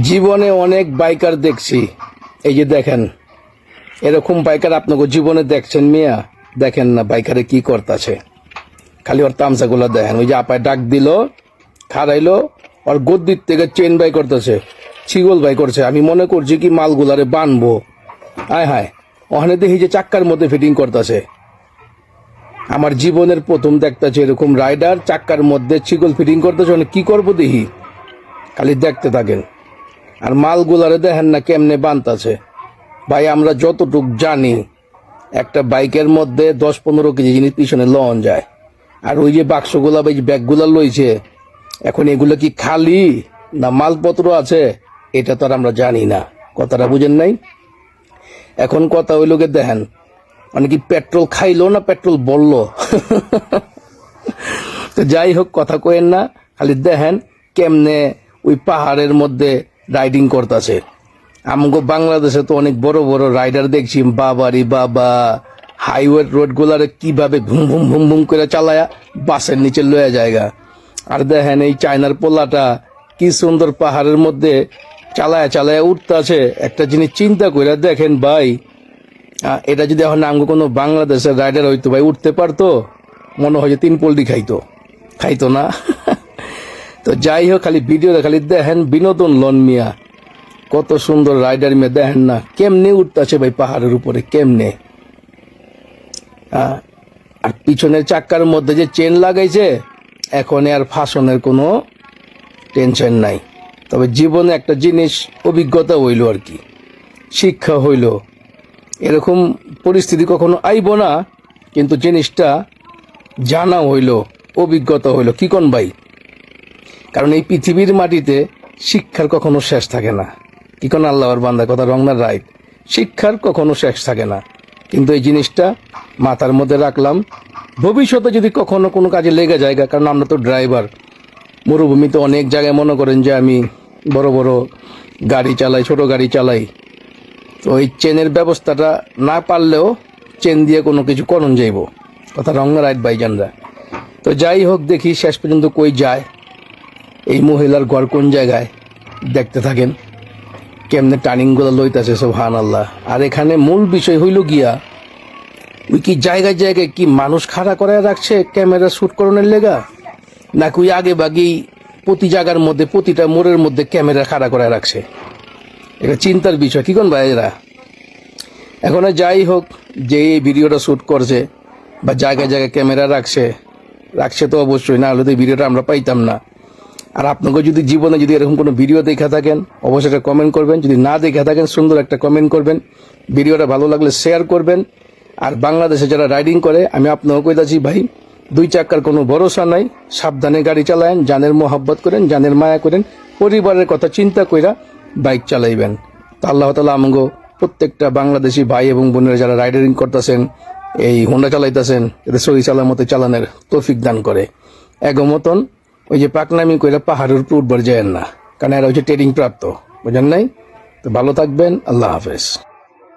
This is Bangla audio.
জীবনে অনেক বাইকার দেখছি, এই যে দেখেন এরকম বাইকার আপনাকে জীবনে দেখছেন মিয়া? দেখেন না বাইকারে কি করতেছে, খালি ওর তামসাগুলো দেখেন। ওই যে আপায় ডাক দিল, খাড়াইলো, ওর গদ্দির থেকে চেন বাই করতেছে, ছিগল বাই করছে। আমি মনে করছি কি মালগুলারে বানবো, হায় হায়, ওখানে দেখি যে চাক্কার মধ্যে ফিটিং করতেছে। আমার জীবনের প্রথম দেখতেছে এরকম রাইডার চাক্কার মধ্যে ছিগল ফিটিং করতেছে। কি করবো দেখি, খালি দেখতে থাকেন। আর মালগুলারে দেখেন না কেমনে বানতাছে। ভাই আমরা যতটুক জানি, একটা বাইকের মধ্যে 10-15 কেজি জিনিস পিছনে লন যায়। আর ওই যে বাক্সগুলা বা ব্যাগগুলা লইছে, এখন এগুলো কি খালি না মালপত্র আছে, এটা তো আর আমরা জানি না। কথাটা বুঝেন নাই? এখন কথা ওই লোকে দেখেন, মানে কি পেট্রোল খাইলো না পেট্রোল বললো। তো যাই হোক, কথা কয়েন না, খালি দেখেন কেমনে ওই পাহাড়ের মধ্যে রাইডিং করতেছে। আমগো বাংলাদেশে তো অনেক বড় বড় রাইডার দেখছি, বাবারি বাবা, হাইওয়ে রোড গুলারে কিভাবে ভুম ভুম ভুম ভুম করে চালায়া বাসের নিচে লয়ে জায়গা। আর দেখেন এই চায়নার পোলাটা কি সুন্দর পাহাড়ের মধ্যে চালায়া চালায়া উঠতেছে। একটা জিনিস চিন্তা করে দেখেন ভাই, এটা যদি এখন আমগো কোনো বাংলাদেশের রাইডার হইতো ভাই, উঠতে পারতো, মনে হয় যে 3 পোল্টি খাইতো না। তো যাই হোক, খালি ভিডিওটা খালি দেখেন, বিনোদন লন মিয়া। কত সুন্দর রাইডার মিয়া, দেখেন না কেমনে উঠতেছে ভাই পাহাড়ের উপরে, কেমনে। আর পিছনের চাক্কার মধ্যে যে চেন লাগাইছে, এখন আর ফাঁসনের কোনো টেনশন নাই। তবে জীবনে একটা জিনিস অভিজ্ঞতা হইল আর কি, শিক্ষা হইল। এরকম পরিস্থিতি কখনো আইব না, কিন্তু জিনিসটা জানা হইল, অভিজ্ঞতা হইল। কি কোন ভাই? কারণ এই পৃথিবীর মাটিতে শিক্ষার কখনো শেষ থাকে না। কি কোন আল্লাহর বান্দা, কথা রং না রাইট? শিক্ষার কখনো শেষ থাকে না। কিন্তু এই জিনিসটা মাথার মধ্যে রাখলাম, ভবিষ্যতে যদি কখনো কোনো কাজে লেগে যায়, কারণ আমরা তো ড্রাইভার, মরুভূমিতে অনেক জায়গায় মনে করেন যে আমি বড় বড় গাড়ি চালাই, ছোট গাড়ি চালাই। তো ওই চেনের ব্যবস্থাটা না পারলেও চেন দিয়ে কোনো কিছু করণ যাইব। কথা রং না রাইট ভাইজানরা? তো যাই হোক, দেখি শেষ পর্যন্ত কই যায়। এই মহিলার ঘর কোন জায়গায়, দেখতে থাকেন কেমনে টার্নিংগুলো লইতেছে, সুবহানাল্লাহ। আর এখানে মূল বিষয় হইল গিয়া, ওই কি জায়গায় জায়গায় কি মানুষ খাড়া করে রাখছে ক্যামেরা শুট করানোর লেগা, নাকি ওই আগে বাগেই প্রতি জায়গার মধ্যে, প্রতিটা মোড়ের মধ্যে ক্যামেরা খাড়া করে রাখছে। এটা চিন্তার বিষয়। কি কোন ভাইয়েরা? এখন যাই হোক, যে এই ভিডিওটা শুট করছে বা জায়গায় জায়গায় ক্যামেরা রাখছে তো অবশ্যই, না হলে তো এই ভিডিওটা আমরা পাইতাম না। আর আপনাকে যদি জীবনে যদি এরকম কোনো ভিডিও দেখা থাকেন, অবশ্যই একটা কমেন্ট করবেন। যদি না দেখা থাকেন, সুন্দর একটা কমেন্ট করবেন। ভিডিওটা ভালো লাগলে শেয়ার করবেন। আর বাংলাদেশে যারা রাইডিং করে, আমি আপনাকে কইতাছি ভাই, 2 চাক্কার কোনো ভরসা নাই। সাবধানে গাড়ি চালায়েন, জানের মোহাব্বত করেন, জানের মায়া করেন, পরিবারের কথা চিন্তা কইরা বাইক চালাইবেন। তো আল্লাহ তাআলা আমগো প্রত্যেকটা বাংলাদেশি ভাই এবং বোনেরা যারা রাইডিং করতেছেন, এই হোন্ডা চালাইতেছেন, এদের সহি সালামতে চালানোর তৌফিক দান করে। এগমতন ওই যে পাকনামি কইরা পাহাড়ের উপর উঠবার যায় না, কারণ এরা হচ্ছে ট্রেনিং প্রাপ্ত, বুঝেন নাই? তো ভালো থাকবেন, আল্লাহ হাফেজ।